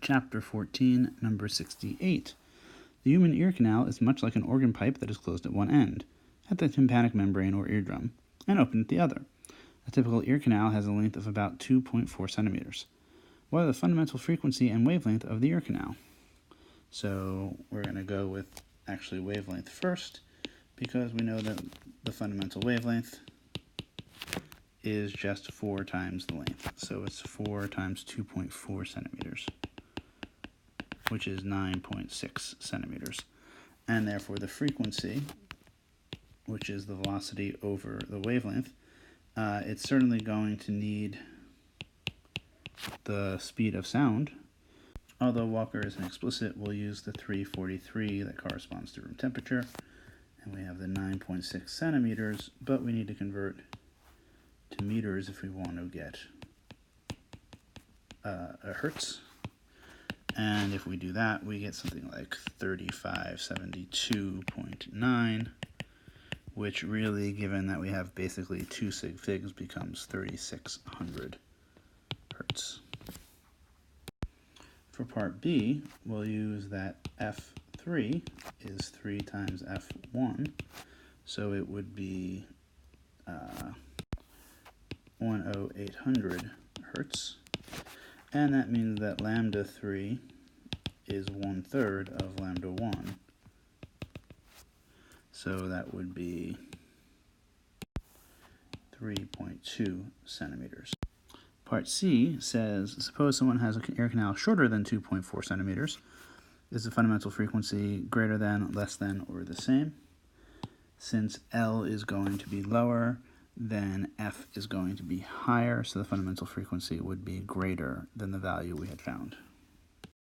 Chapter 14, number 68. The human ear canal is much like an organ pipe that is closed at one end, at the tympanic membrane or eardrum, and open at the other. A typical ear canal has a length of about 2.4 centimeters. What are the fundamental frequency and wavelength of the ear canal? So we're going to go with actually wavelength first, because we know that the fundamental wavelength is just 4 times the length. So it's 4 times 2.4 centimeters, which is 9.6 centimeters. And therefore the frequency, which is the velocity over the wavelength, it's certainly going to need the speed of sound. Although Walker isn't explicit, we'll use the 343 that corresponds to room temperature. And we have the 9.6 centimeters, but we need to convert to meters if we want to get a hertz. And if we do that, we get something like 3572.9, which really, given that we have basically 2 sig figs, becomes 3600 hertz. For part B, we'll use that F3 is 3 times F1, so it would be 10800 hertz. And that means that lambda 3 is 1/3 of lambda 1. So that would be 3.2 centimeters. Part C says, suppose someone has an ear canal shorter than 2.4 centimeters. Is the fundamental frequency greater than, less than, or the same? Since L is going to be lower, then F is going to be higher, so the fundamental frequency would be greater than the value we had found.